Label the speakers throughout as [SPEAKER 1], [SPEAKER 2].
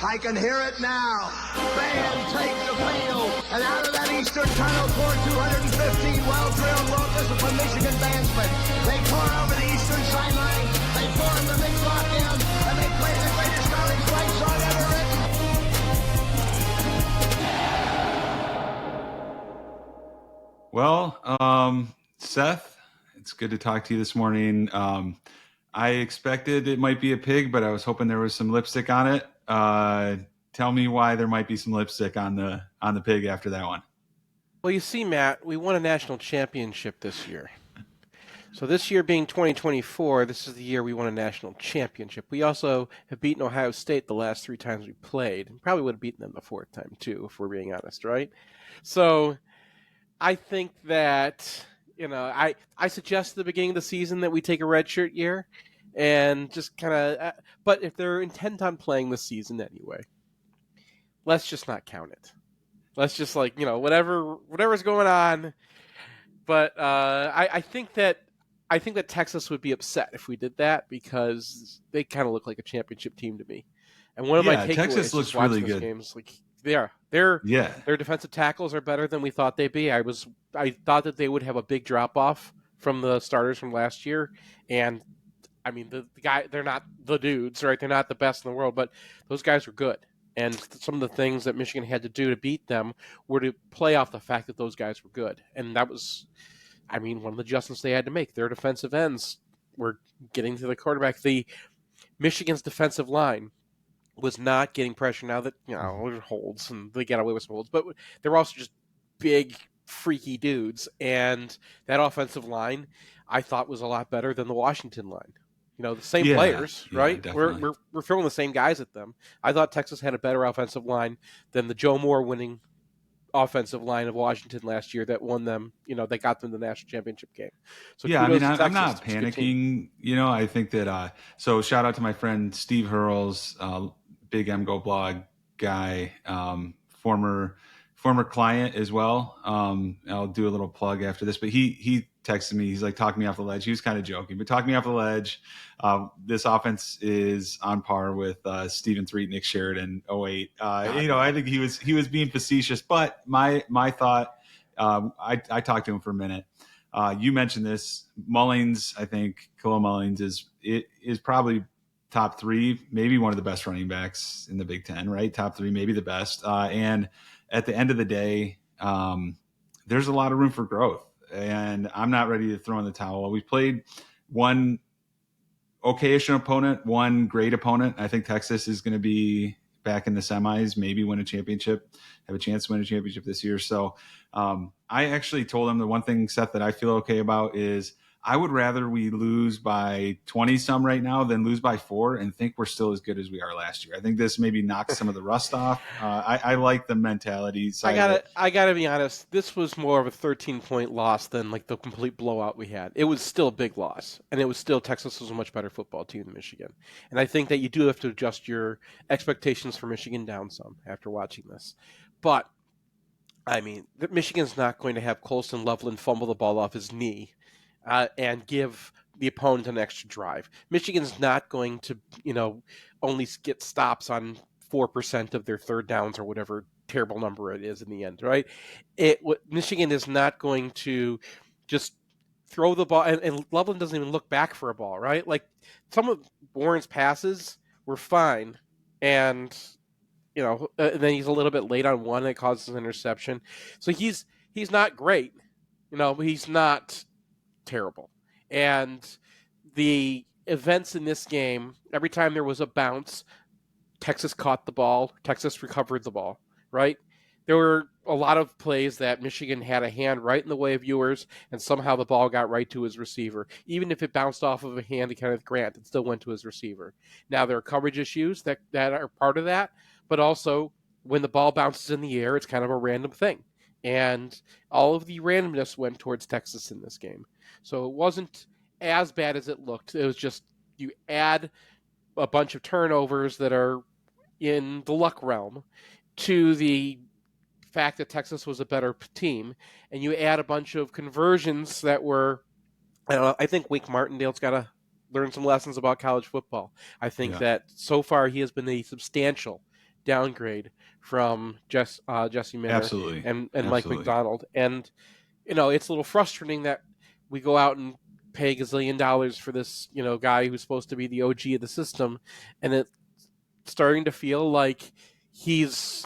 [SPEAKER 1] I can hear it now. Fans take the field, and out of that eastern tunnel pour 215 well-drilled, well-disciplined Michigan bandsmen. They pour over the eastern sideline, they pour in the big block in, and they play the greatest college fight song ever written.
[SPEAKER 2] Well, Seth, it's good to talk to you this morning. I expected it might be a pig, but I was hoping there was some lipstick on it. Tell me why there might be some lipstick on the pig after that one.
[SPEAKER 3] Well, you see, Matt, we won a national championship this year. So this year being 2024, this is the year we won a national championship. We also have beaten Ohio State the last 3 times we played. And probably would have beaten them the 4th time, too, if we're being honest, right? So I think that, I suggest at the beginning of the season that we take a redshirt year and just kind of, but if they're intent on playing this season anyway, let's just not count it. Let's just whatever's going on. But I think that Texas would be upset if we did that because they kind of look like a championship team to me. And one of my takeaways
[SPEAKER 2] Texas looks really good.
[SPEAKER 3] Games, their defensive tackles are better than we thought they'd be. I thought that they would have a big drop off from the starters from last year, and I mean the guy, they're not the dudes, right? They're not the best in the world, but those guys were good. And some of the things that Michigan had to do to beat them were to play off the fact that those guys were good. And that was, one of the adjustments they had to make. Their defensive ends were getting to the quarterback. Michigan's defensive line was not getting pressure now that, there's holds and they get away with some holds. But they're also just big, freaky dudes. And that offensive line, I thought, was a lot better than the Washington line. The same players, right? We're throwing the same guys at them. I thought Texas had a better offensive line than the Joe Moore winning offensive line of Washington last year that won them, they got them the national championship game. So
[SPEAKER 2] I'm not panicking. I think that, so shout out to my friend Steve Hurls, big MGO blog guy, former client as well. I'll do a little plug after this, but he texted me. He's like, talking me off the ledge. He was kind of joking, but talking me off the ledge. This offense is on par with Stephen Threet, Nick Sheridan, 08. I think he was being facetious, but my thought, I talked to him for a minute. You mentioned this. Mullings, I think Khalil Mullings is probably top 3, maybe one of the best running backs in the Big Ten, right? Top 3, maybe the best. And at the end of the day, there's a lot of room for growth. And I'm not ready to throw in the towel. We've played one okayish opponent, one great opponent. I think Texas is going to be back in the semis, maybe win a championship, have a chance to win a championship this year. So I actually told him the one thing, Seth, that I feel okay about is I would rather we lose by 20 some right now than lose by 4 and think we're still as good as we are last year. I think this maybe knocks some of the rust off. I like the mentality side.
[SPEAKER 3] I gotta be honest. This was more of a 13-point loss than like the complete blowout we had. It was still a big loss, and it was still Texas was a much better football team than Michigan. And I think that you do have to adjust your expectations for Michigan down some after watching this. But Michigan's not going to have Colston Loveland fumble the ball off his knee and give the opponent an extra drive. Michigan's not going to, only get stops on 4% of their third downs or whatever terrible number it is in the end, right? Michigan is not going to just throw the ball, and Loveland doesn't even look back for a ball, right? Like some of Warren's passes were fine, and then he's a little bit late on one that causes an interception. So he's not great, but he's not terrible. And the events in this game, every time there was a bounce, Texas caught the ball, Texas recovered the ball, right? There were a lot of plays that Michigan had a hand right in the way of Ewers, and somehow the ball got right to his receiver. Even if it bounced off of a hand to Kenneth Grant, it still went to his receiver. Now, there are coverage issues that are part of that, but also when the ball bounces in the air, it's kind of a random thing. And all of the randomness went towards Texas in this game. So it wasn't as bad as it looked. It was just you add a bunch of turnovers that are in the luck realm to the fact that Texas was a better team, and you add a bunch of conversions that were, I think Wink Martindale's got to learn some lessons about college football. I think that so far he has been a substantial downgrade from Jesse Minner
[SPEAKER 2] Absolutely.
[SPEAKER 3] and Mike
[SPEAKER 2] Absolutely.
[SPEAKER 3] McDonald. And, it's a little frustrating that we go out and pay $1 gazillion for this, guy who's supposed to be the OG of the system. And it's starting to feel like he's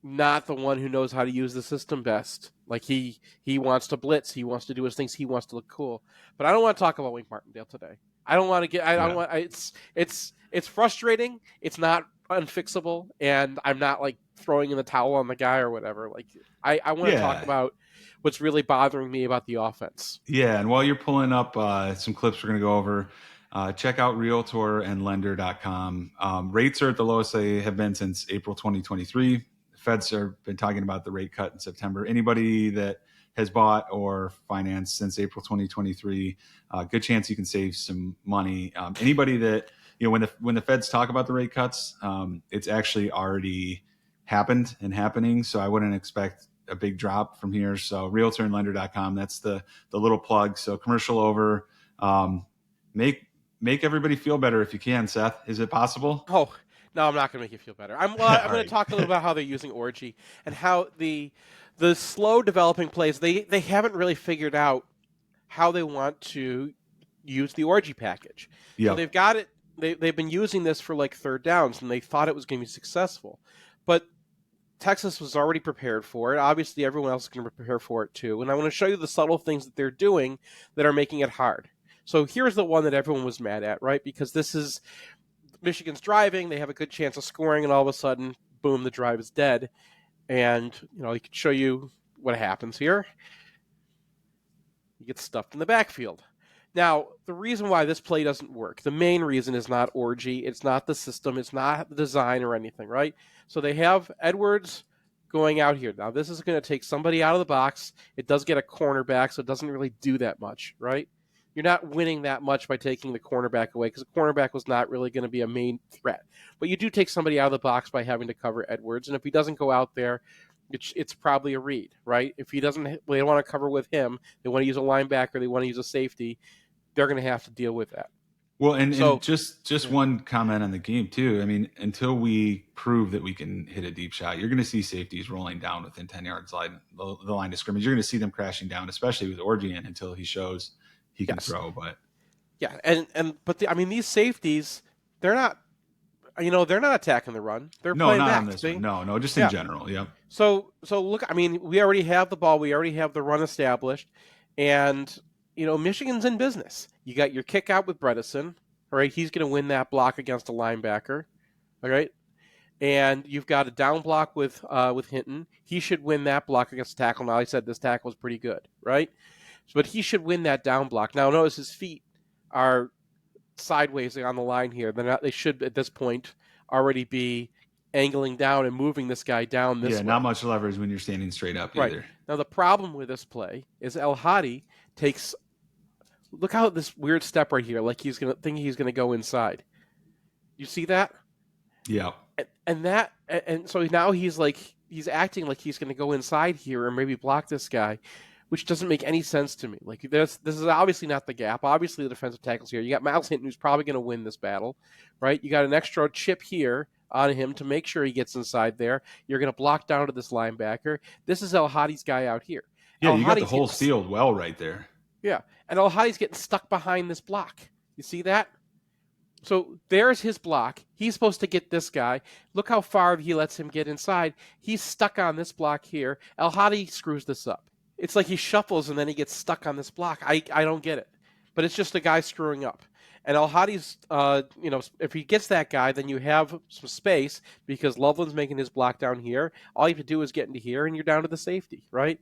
[SPEAKER 3] not the one who knows how to use the system best. Like he wants to blitz, he wants to do his things, he wants to look cool. But I don't want to talk about Wink Martindale today. I don't want to get. I don't want. It's frustrating. It's not unfixable, and I'm not like throwing in the towel on the guy or whatever. Like I want to talk about what's really bothering me about the offense.
[SPEAKER 2] Yeah, and while you're pulling up some clips we're going to go over, check out Realtor and Lender.com. Rates are at the lowest they have been since April 2023. The Feds have been talking about the rate cut in September. Anybody that has bought or financed since April 2023, good chance you can save some money. Anybody that, when the Feds talk about the rate cuts, it's actually already happened and happening. So I wouldn't expect a big drop from here. So realtorandlender.com, that's the little plug. So commercial over. Make everybody feel better if you can, Seth. Is it possible?
[SPEAKER 3] Oh, no, I'm not going to make you feel better. I'm going
[SPEAKER 2] Right.
[SPEAKER 3] to talk a little about how they're using Orgy and how the slow developing plays, they haven't really figured out how they want to use the Orgy package.
[SPEAKER 2] Yep.
[SPEAKER 3] So they've got it. They've been using this for like third downs, and they thought it was going to be successful. But Texas was already prepared for it. Obviously, everyone else is going to prepare for it too. And I want to show you the subtle things that they're doing that are making it hard. So here's the one that everyone was mad at, right? Because this is Michigan's driving. They have a good chance of scoring, and all of a sudden, boom, the drive is dead. And, he could show you what happens here. You get stuffed in the backfield. Now, the reason why this play doesn't work, the main reason is not Orgy, it's not the system, it's not the design or anything, right? So they have Edwards going out here. Now, this is going to take somebody out of the box. It does get a cornerback, so it doesn't really do that much, right? You're not winning that much by taking the cornerback away because the cornerback was not really going to be a main threat. But you do take somebody out of the box by having to cover Edwards, and if he doesn't go out there, it's probably a read, right? If he doesn't, they don't want to cover with him. They want to use a linebacker. They want to use a safety. They're going to have to deal with that.
[SPEAKER 2] Well, and just one comment on the game too. I mean, until we prove that we can hit a deep shot, you're going to see safeties rolling down within 10 yards line, the line of scrimmage. You're going to see them crashing down, especially with Orgy in, until he shows he can throw. But
[SPEAKER 3] yeah, but these safeties, they're not attacking the run. They're playing
[SPEAKER 2] not
[SPEAKER 3] back.
[SPEAKER 2] on this one. No, just in general. Yeah.
[SPEAKER 3] So look, we already have the ball. We already have the run established, and Michigan's in business. You got your kick out with Bredesen, all right? He's going to win that block against a linebacker, all right? And you've got a down block with Hinton. He should win that block against a tackle. Now, I said this tackle is pretty good, right? But he should win that down block. Now, notice his feet are sideways on the line here. They should, at this point, already be angling down and moving this guy down this way.
[SPEAKER 2] Yeah, not much leverage when you're standing straight up either.
[SPEAKER 3] Right. Now, the problem with this play is El Hadi takes... Look how this weird step right here, like he's going to go inside. You see that?
[SPEAKER 2] Yeah.
[SPEAKER 3] And so now he's acting like he's going to go inside here and maybe block this guy, which doesn't make any sense to me. Like this is obviously not the gap. Obviously the defensive tackle's here. You got Miles Hinton, who's probably going to win this battle, right? You got an extra chip here on him to make sure he gets inside there. You're going to block down to this linebacker. This is El Hadi's guy out here.
[SPEAKER 2] Yeah, you got the whole field well right there.
[SPEAKER 3] Yeah, and El Hadi's getting stuck behind this block. You see that? So there's his block. He's supposed to get this guy. Look how far he lets him get inside. He's stuck on this block here. El Hadi screws this up. It's like he shuffles and then he gets stuck on this block. I don't get it. But it's just a guy screwing up. And El Hadi's, if he gets that guy, then you have some space because Loveland's making his block down here. All you have to do is get into here and you're down to the safety, right?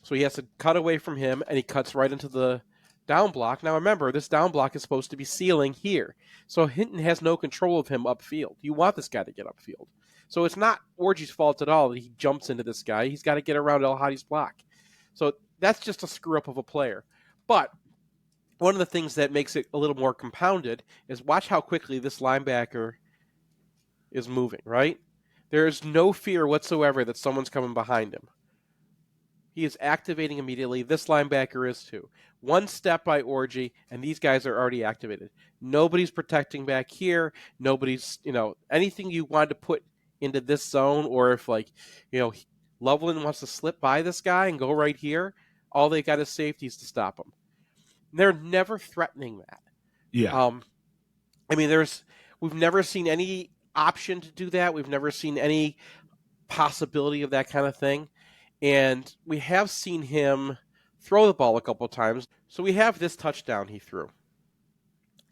[SPEAKER 3] So he has to cut away from him, and he cuts right into the down block. Now remember, this down block is supposed to be sealing here. So Hinton has no control of him upfield. You want this guy to get upfield. So it's not Orgy's fault at all that he jumps into this guy. He's got to get around El Hadi's block. So that's just a screw-up of a player. But one of the things that makes it a little more compounded is watch how quickly this linebacker is moving, right? There is no fear whatsoever that someone's coming behind him. He is activating immediately. This linebacker is too. One step by Orgy, and these guys are already activated. Nobody's protecting back here. Nobody's, anything you wanted to put into this zone, or if Loveland wants to slip by this guy and go right here, all they got is safeties to stop him. They're never threatening that.
[SPEAKER 2] Yeah.
[SPEAKER 3] We've never seen any option to do that. We've never seen any possibility of that kind of thing. And we have seen him throw the ball a couple of times. So we have this touchdown he threw.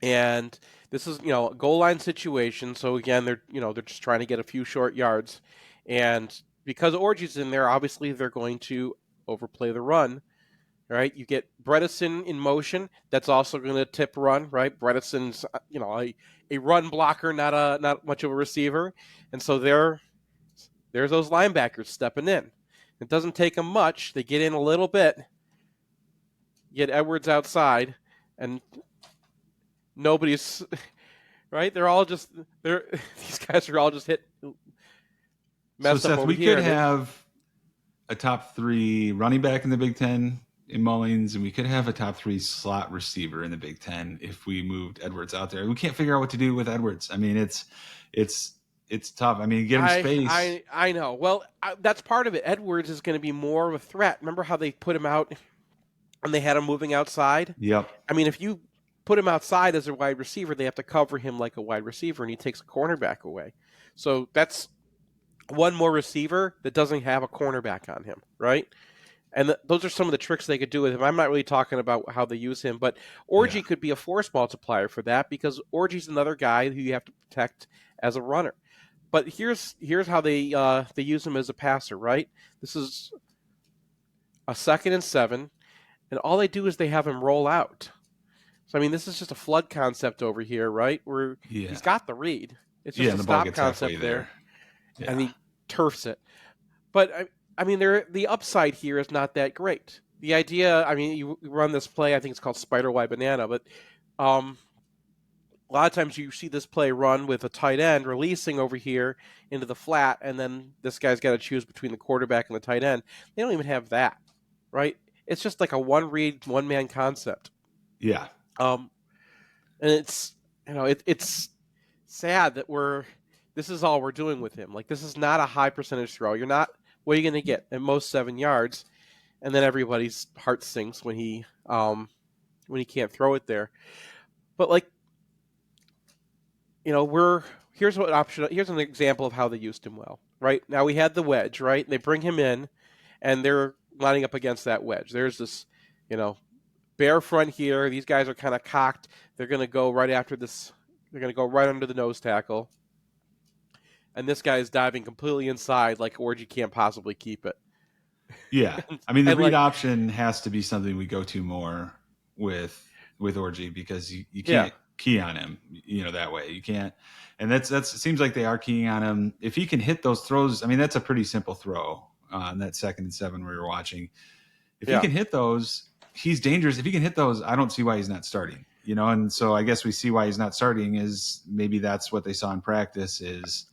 [SPEAKER 3] And this is, a goal line situation. So again, they're just trying to get a few short yards. And because Orgy's in there, obviously they're going to overplay the run. Right? You get Bredesen in motion. That's also going to tip run, right? Bredesen's, a run blocker, not much of a receiver. And so there's those linebackers stepping in. It doesn't take them much. They get in a little bit, get Edwards outside, and nobody's right. These guys are all just messed
[SPEAKER 2] so
[SPEAKER 3] up
[SPEAKER 2] Seth,
[SPEAKER 3] over
[SPEAKER 2] we
[SPEAKER 3] here.
[SPEAKER 2] could have a top 3 running back in the Big Ten in Mullings, and we could have a top 3 slot receiver in the Big Ten if we moved Edwards out there. We can't figure out what to do with Edwards. I mean, it's tough. I mean, get him space.
[SPEAKER 3] I know. Well, that's part of it. Edwards is going to be more of a threat. Remember how they put him out and they had him moving outside?
[SPEAKER 2] Yep.
[SPEAKER 3] I mean, if you put him outside as a wide receiver, they have to cover him like a wide receiver, and he takes a cornerback away. So that's one more receiver that doesn't have a cornerback on him, right? And those are some of the tricks they could do with him. I'm not really talking about how they use him, but Orgy could be a force multiplier for that, because Orgy's another guy who you have to protect as a runner. But here's how they use him as a passer, right? This is a 2nd and 7, and all they do is they have him roll out. So, I mean, this is just a flood concept over here, right? Where he's got the read. It's just a stop concept there. Yeah. And he turfs it. But, I mean, the upside here is not that great. The idea, I mean, you run this play, I think it's called Spider Y Banana, but a lot of times you see this play run with a tight end releasing over here into the flat, and then this guy's got to choose between the quarterback and the tight end. They don't even have that, right? It's just like a one-read, one-man concept.
[SPEAKER 2] Yeah.
[SPEAKER 3] And it's, it's sad that this is all we're doing with him. Like, this is not a high percentage throw. What are you going to get? At most 7 yards. And then everybody's heart sinks when he can't throw it there. But here's an example of how they used him well. Right now we had the wedge. Right, they bring him in, and they're lining up against that wedge. There's this, bare front here. These guys are kind of cocked. They're going to go right after this. They're going to go right under the nose tackle. And this guy is diving completely inside, like Orgy can't possibly keep it.
[SPEAKER 2] Yeah, I mean, the read option has to be something we go to more with Orgy, because you can't key on him, that way. You can't, and it seems like they are keying on him. If he can hit those throws, I mean, that's a pretty simple throw on that 2nd and 7 we were watching. If he can hit those, he's dangerous. If he can hit those, I don't see why he's not starting. And so I guess we see why he's not starting is maybe that's what they saw in practice is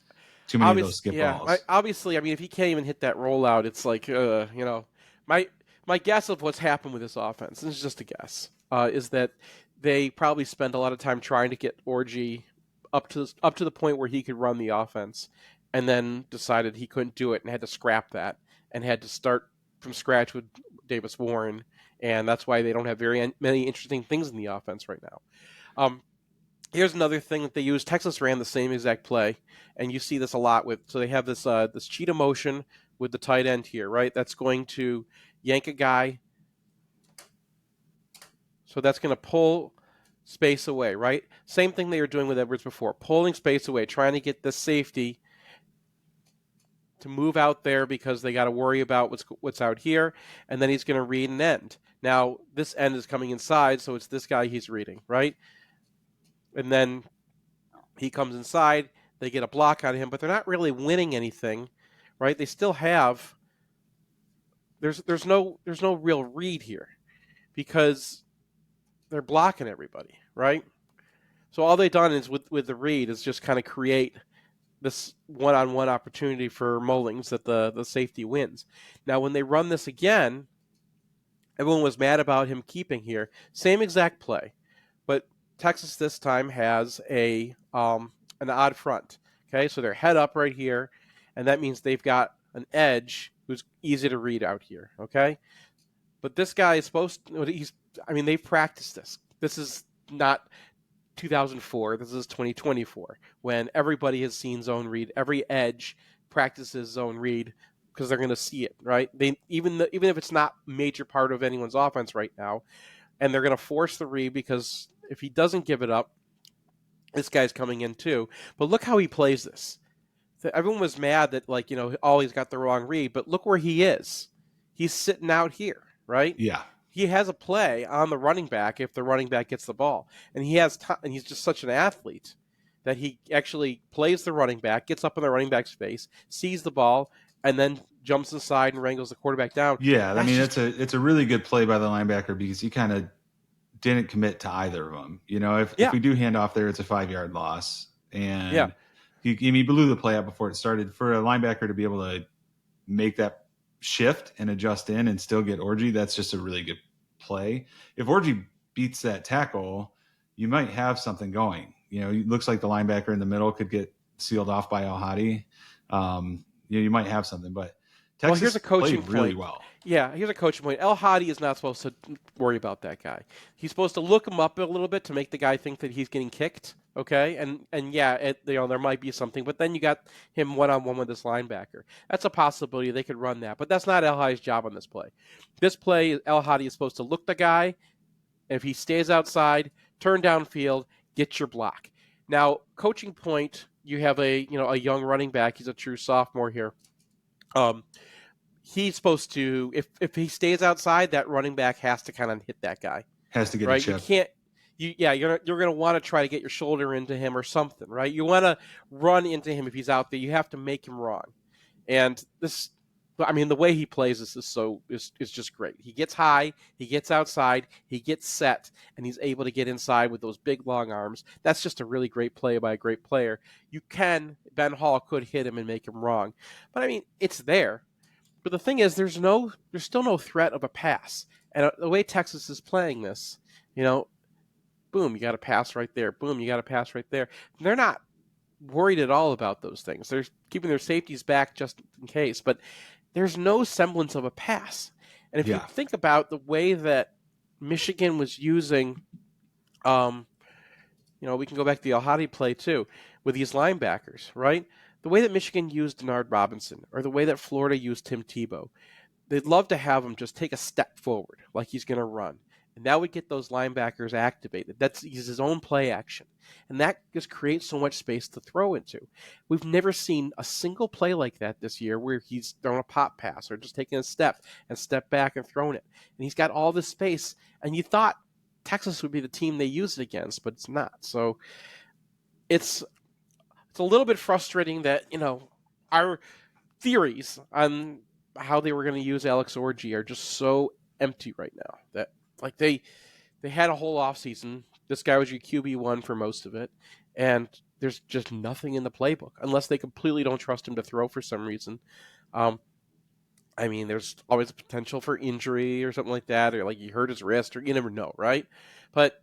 [SPEAKER 2] too many of those skip balls.
[SPEAKER 3] Obviously, I mean, if he can't even hit that rollout, it's like, my guess of what's happened with this offense, and it's just a guess, is that they probably spent a lot of time trying to get Orgy up to the point where he could run the offense, and then decided he couldn't do it and had to scrap that and had to start from scratch with Davis Warren, and that's why they don't have very many interesting things in the offense right now. Here's another thing that they use. Texas ran the same exact play, and you see this a lot so they have this this cheetah motion with the tight end here, right? That's going to yank a guy. So that's going to pull space away, right? Same thing they were doing with Edwards before, pulling space away, trying to get the safety to move out there because they got to worry about what's out here, and then he's going to read an end. Now, this end is coming inside, so it's this guy he's reading, right? And then he comes inside, they get a block on him, but they're not really winning anything, right? They still have there's no real read here because they're blocking everybody, right? So all they've done is with the read is just kind of create this one-on-one opportunity for Mullings that the safety wins. Now, when they run this again, everyone was mad about him keeping here. Same exact play, but Texas this time has an odd front. Okay, so they're head up right here, and that means they've got an edge who's easy to read out here, okay? But this guy is supposed to, they've practiced this. This is not 2004, this is 2024, when everybody has seen zone read. Every edge practices zone read because they're going to see it, right? Even if it's not a major part of anyone's offense right now, and they're going to force the read because if he doesn't give it up, this guy's coming in too. But look how he plays this. Everyone was mad that, he's got the wrong read, but look where he is. He's sitting out here, right?
[SPEAKER 2] Yeah.
[SPEAKER 3] He has a play on the running back if the running back gets the ball. And and he's just such an athlete that he actually plays the running back, gets up in the running back's face, sees the ball, and then jumps inside and wrangles the quarterback down.
[SPEAKER 2] Yeah, it's a really good play by the linebacker because he kind of didn't commit to either of them. If we do hand off there, it's a 5-yard loss. And he blew the play out before it started. For a linebacker to be able to make that shift and adjust in and still get Orgy, that's just a really good play. If Orgy beats that tackle, you might have something going. It looks like the linebacker in the middle could get sealed off by Al-Hadi. You might have something, but Texas
[SPEAKER 3] here's a coaching
[SPEAKER 2] played really
[SPEAKER 3] point.
[SPEAKER 2] well.
[SPEAKER 3] Yeah, here's a coaching point. El-Hadi is not supposed to worry about that guy. He's supposed to look him up a little bit to make the guy think that he's getting kicked. Okay, there might be something, but then you got him one-on-one with this linebacker. That's a possibility. They could run that, but that's not El-Hadi's job on this play. This play, El-Hadi is supposed to look the guy. If he stays outside, turn downfield, get your block. Now, coaching point, you have a young running back. He's a true sophomore here. He's supposed to, if he stays outside, that running back has to kind of hit that guy.
[SPEAKER 2] Has to get
[SPEAKER 3] right?
[SPEAKER 2] a chip.
[SPEAKER 3] You can't. You're going to want to try to get your shoulder into him or something, right? You want to run into him if he's out there. You have to make him wrong. And the way he plays this is just great. He gets high, he gets outside, he gets set, and he's able to get inside with those big long arms. That's just a really great play by a great player. Ben Hall could hit him and make him wrong, but it's there. But the thing is, there's still no threat of a pass. And the way Texas is playing this, boom, you got a pass right there. Boom, you got a pass right there. They're not worried at all about those things. They're keeping their safeties back just in case, but there's no semblance of a pass. And if you think about the way that Michigan was using, we can go back to the Al-Hadi play too, with these linebackers, right? The way that Michigan used Denard Robinson, or the way that Florida used Tim Tebow, they'd love to have him just take a step forward, like he's going to run. And that would get those linebackers activated. He's his own play action. And that just creates so much space to throw into. We've never seen a single play like that this year where he's thrown a pop pass or just taken a step back and thrown it. And he's got all this space. And you thought Texas would be the team they use it against, but it's not. So it's a little bit frustrating that, our theories on how they were going to use Alex Orgy are just so empty right now that they had a whole offseason. This guy was your QB1 for most of it, and there's just nothing in the playbook unless they completely don't trust him to throw for some reason. There's always a potential for injury or something like that, or like he hurt his wrist, or you never know, right? But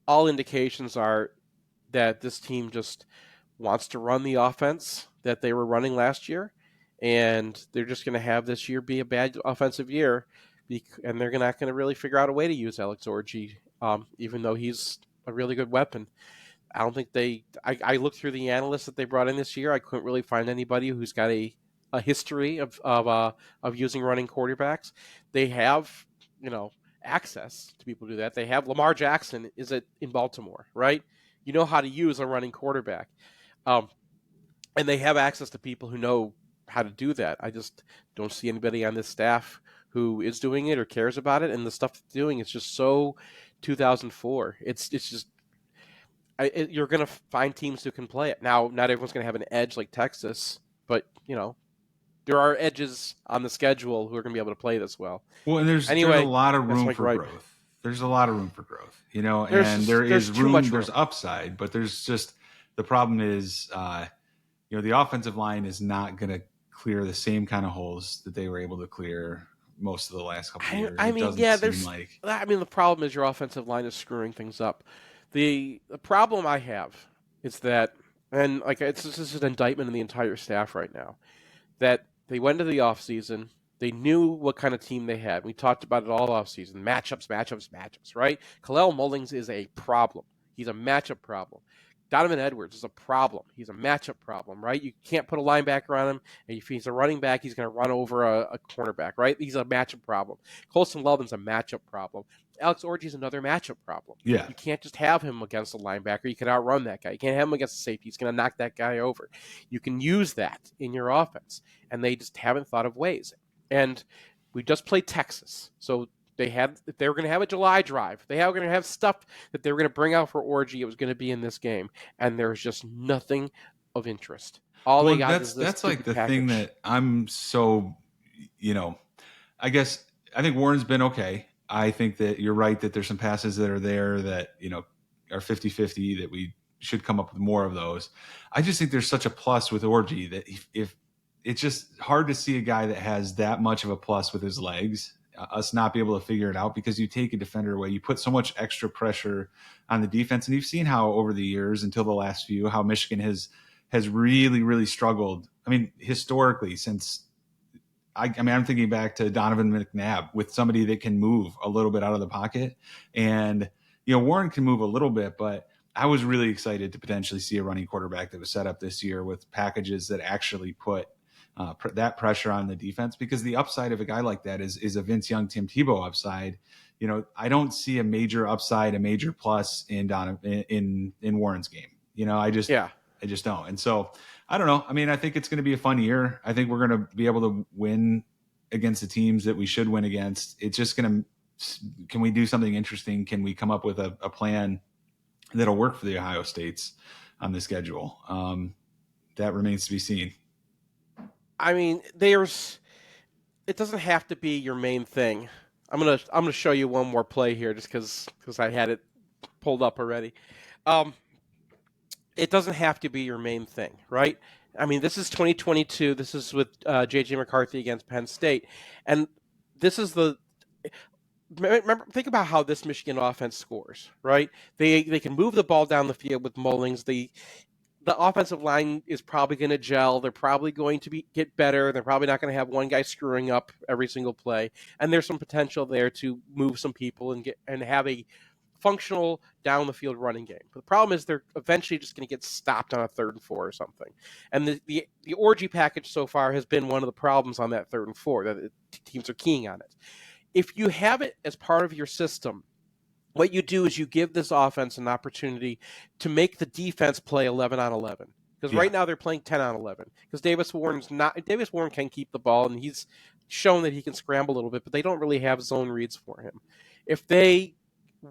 [SPEAKER 3] all indications are that this team just wants to run the offense that they were running last year, and they're just going to have this year be a bad offensive year, and they're not going to really figure out a way to use Alex Orgy, even though he's a really good weapon. I don't think I looked through the analysts that they brought in this year. I couldn't really find anybody who's got a history of using running quarterbacks. They have, access to people to do that. They have Lamar Jackson in Baltimore, right? You know how to use a running quarterback. And they have access to people who know how to do that. I just don't see anybody on this staff who is doing it or cares about it. And the stuff they're doing is just so 2004. It's just you're going to find teams who can play it. Now, not everyone's going to have an edge like Texas, but, there are edges on the schedule who are going to be able to play this well.
[SPEAKER 2] Well, and there's a lot of room for growth. There's a lot of room for growth, and there's room, there's upside, but there's just, the problem is, the offensive line is not going to clear the same kind of holes that they were able to clear most of the last couple of years.
[SPEAKER 3] The problem is your offensive line is screwing things up. The problem I have is that And like it's just an indictment of the entire staff right now that they went into the offseason. They knew what kind of team they had. We talked about it all offseason. Matchups, right? Khalil Mullings is a problem. He's a matchup problem. Donovan Edwards is a problem. He's a matchup problem, right? You can't put a linebacker on him. And if he's a running back, he's going to run over a cornerback, right? He's a matchup problem. Colston Loveland's a matchup problem. Alex Orgy is another matchup problem.
[SPEAKER 2] Yeah.
[SPEAKER 3] You can't just have him against a linebacker. You can outrun that guy. You can't have him against a safety. He's going to knock that guy over. You can use that in your offense, and they just haven't thought of ways. And we just played Texas, so they were going to have a July drive. They were going to have stuff that they were going to bring out for Orgy. It was going to be in this game, and there's just nothing of interest. All they got is this
[SPEAKER 2] that's like the
[SPEAKER 3] package.
[SPEAKER 2] thing that I'm so, I guess I think Warren's been okay. I think that you're right that there's some passes that are there that, are 50-50 that we should come up with more of those. I just think there's such a plus with Orgy that if it's just hard to see a guy that has that much of a plus with his legs, us not be able to figure it out because you take a defender away, you put so much extra pressure on the defense. And you've seen how over the years until the last few, how Michigan has really, really struggled. I mean, historically since I'm thinking back to Donovan McNabb with somebody that can move a little bit out of the pocket. And, Warren can move a little bit, but I was really excited to potentially see a running quarterback that was set up this year with packages that actually put that pressure on the defense, because the upside of a guy like that is a Vince Young, Tim Tebow upside. I don't see a major upside, a major plus in Warren's game. I just don't. And so I don't know. I mean, I think it's going to be a fun year. I think we're going to be able to win against the teams that we should win against. It's just going to, can we do something interesting? Can we come up with a plan that'll work for the Ohio States on the schedule? That remains to be seen.
[SPEAKER 3] I mean, it doesn't have to be your main thing. I'm gonna show you one more play here just because I had it pulled up already. It doesn't have to be your main thing, right? I mean, this is 2022. This is with J.J. McCarthy against Penn State, and this is remember, think about how this Michigan offense scores, right? They can move the ball down the field with Mullings. The offensive line is probably going to gel. They're probably going to get better. They're probably not going to have one guy screwing up every single play. And there's some potential there to move some people and have a functional down the field running game. But the problem is they're eventually just going to get stopped on a 3rd and 4 or something. And the Orgy package so far has been one of the problems on that 3rd and 4 that teams are keying on it. If you have it as part of your system, what you do is you give this offense an opportunity to make the defense play 11 on 11. Because right now they're playing 10 on 11. Because Davis Warren can keep the ball, and he's shown that he can scramble a little bit, but they don't really have zone reads for him. If they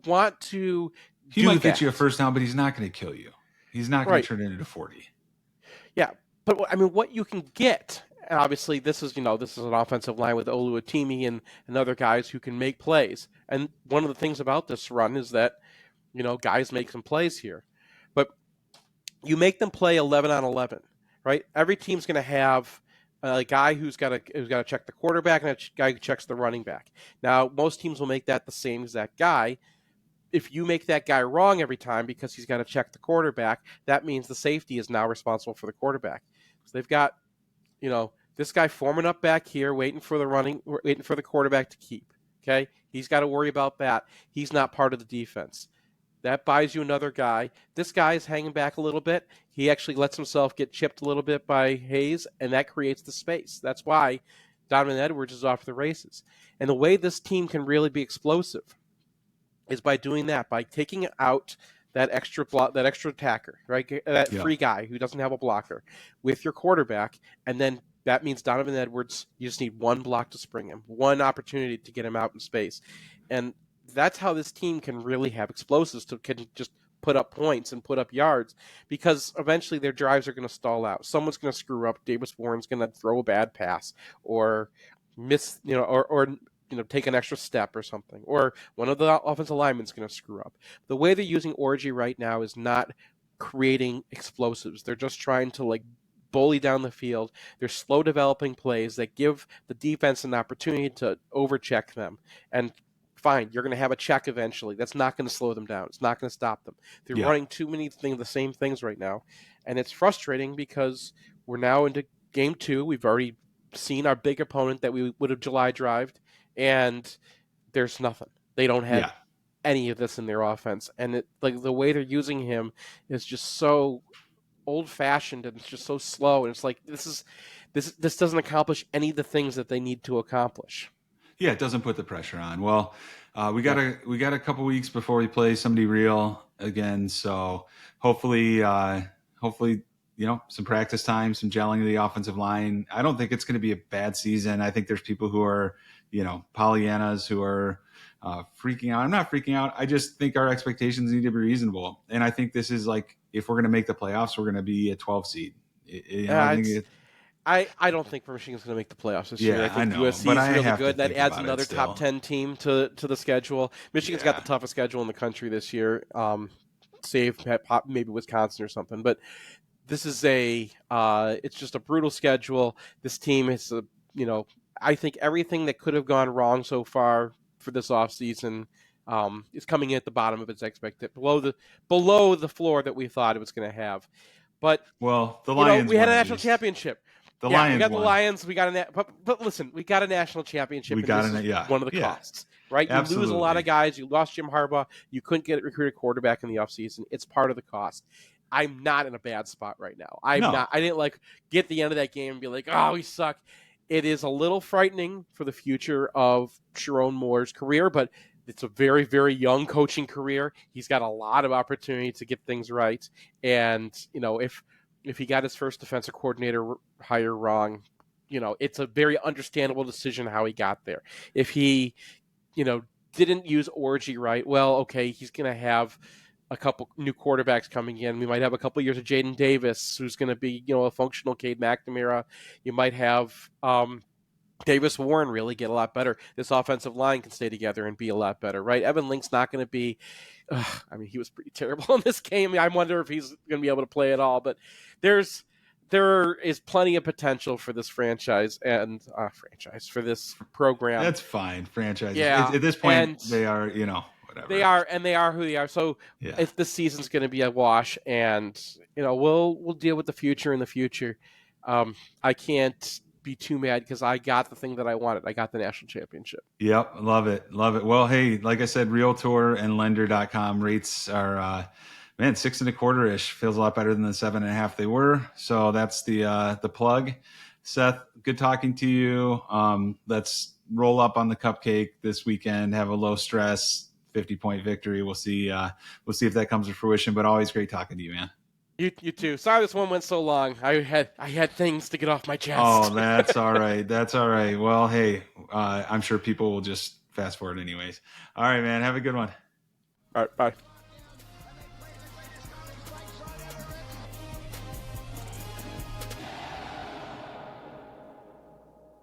[SPEAKER 3] want to
[SPEAKER 2] he might get you a first down, but he's not going to kill you. He's not going to turn it into 40.
[SPEAKER 3] Yeah, but I mean, what you can get, and obviously this is an offensive line with Oluwatimi and other guys who can make plays. And one of the things about this run is that, guys make some plays here. But you make them play 11 on 11, right? Every team's going to have a guy who's got to check the quarterback and a guy who checks the running back. Now, most teams will make that the same exact guy. If you make that guy wrong every time because he's got to check the quarterback, that means the safety is now responsible for the quarterback. So they've got, this guy forming up back here, waiting for the quarterback to keep. Okay, he's got to worry about that. He's not part of the defense. That buys you another guy. This guy is hanging back a little bit. He actually lets himself get chipped a little bit by Hayes, and that creates the space. That's why Donovan Edwards is off the races. And the way this team can really be explosive is by doing that, by taking out that extra attacker, right? That free guy who doesn't have a blocker with your quarterback, and then that means Donovan Edwards, you just need one block to spring him, one opportunity to get him out in space. And that's how this team can really have explosives can just put up points and put up yards, because eventually their drives are going to stall out. Someone's going to screw up. Davis Warren's going to throw a bad pass or miss, or take an extra step or something, or one of the offensive linemen is going to screw up. The way they're using Orgy right now is not creating explosives. They're just trying to bully down the field. They're slow developing plays that give the defense an opportunity to overcheck them. And fine. You're going to have a check eventually. That's not going to slow them down. It's not going to stop them. They're running too many things, the same things right now, and it's frustrating because we're now into game 2. We've already seen our big opponent that we would have July drived, and there's nothing. They don't have any of this in their offense, and like the way they're using him is just so old-fashioned, and it's just so slow, and it's like this doesn't accomplish any of the things that they need to accomplish.
[SPEAKER 2] Yeah, it doesn't put the pressure on. Well, we got a couple weeks before we play somebody real again, so hopefully some practice time, some gelling of the offensive line. I don't think it's going to be a bad season. I think there's people who are Pollyannas who are freaking out. I'm not freaking out. I just think our expectations need to be reasonable, and I think this is like, if we're going to make the playoffs, we're going to be a 12 seed.
[SPEAKER 3] I don't think Michigan's going to make the playoffs this year. I think USC is really good. That adds another top 10 team to the schedule. Michigan's got the toughest schedule in the country this year, save maybe Wisconsin or something. But this is it's just a brutal schedule. This team is, I think everything that could have gone wrong so far for this offseason is coming in at the bottom of its expected, below the floor that we thought it was going to have. But
[SPEAKER 2] the Lions,
[SPEAKER 3] we had a national championship.
[SPEAKER 2] Lions
[SPEAKER 3] we got
[SPEAKER 2] won.
[SPEAKER 3] the Lions. We got but listen, we got a national championship. One of the costs, right? You lose a lot of guys. You lost Jim Harbaugh. You couldn't recruit a quarterback in the offseason. It's part of the cost. I'm not in a bad spot right now. I didn't get the end of that game and be like, oh, we suck. It is a little frightening for the future of Sharon Moore's career, but it's a very, very young coaching career. He's got a lot of opportunity to get things right. And, if he got his first defensive coordinator hire wrong, it's a very understandable decision how he got there. If he, didn't use Orgy right, well, okay, he's going to have a couple new quarterbacks coming in. We might have a couple years of Jaden Davis, who's going to be, a functional Cade McNamara. You might have Davis Warren really get a lot better. This offensive line can stay together and be a lot better, right? Evan Link's not going to be he was pretty terrible in this game. I wonder if he's going to be able to play at all. But there is plenty of potential for this franchise and for this program.
[SPEAKER 2] That's fine. Franchise.
[SPEAKER 3] Yeah.
[SPEAKER 2] At this point, they are, whatever.
[SPEAKER 3] They are who they are. So if this season's going to be a wash, and we'll deal with the future in the future. I can't be too mad because I got the thing that I wanted. I got the national championship.
[SPEAKER 2] Yep. Love it. Well, hey, like I said, Realtor and Lender.com rates are 6.25-ish. Feels a lot better than the 7.5 they were. So that's the plug. Seth, good talking to you. Let's roll up on the cupcake this weekend, have a low stress 50-point victory. We'll see if that comes to fruition, but always great talking to you, man.
[SPEAKER 3] You too. Sorry this one went so long. I had things to get off my chest.
[SPEAKER 2] Oh, that's all right. That's all right. Well, hey, I'm sure people will just fast forward anyways. All right, man. Have a good one.
[SPEAKER 3] All right. Bye.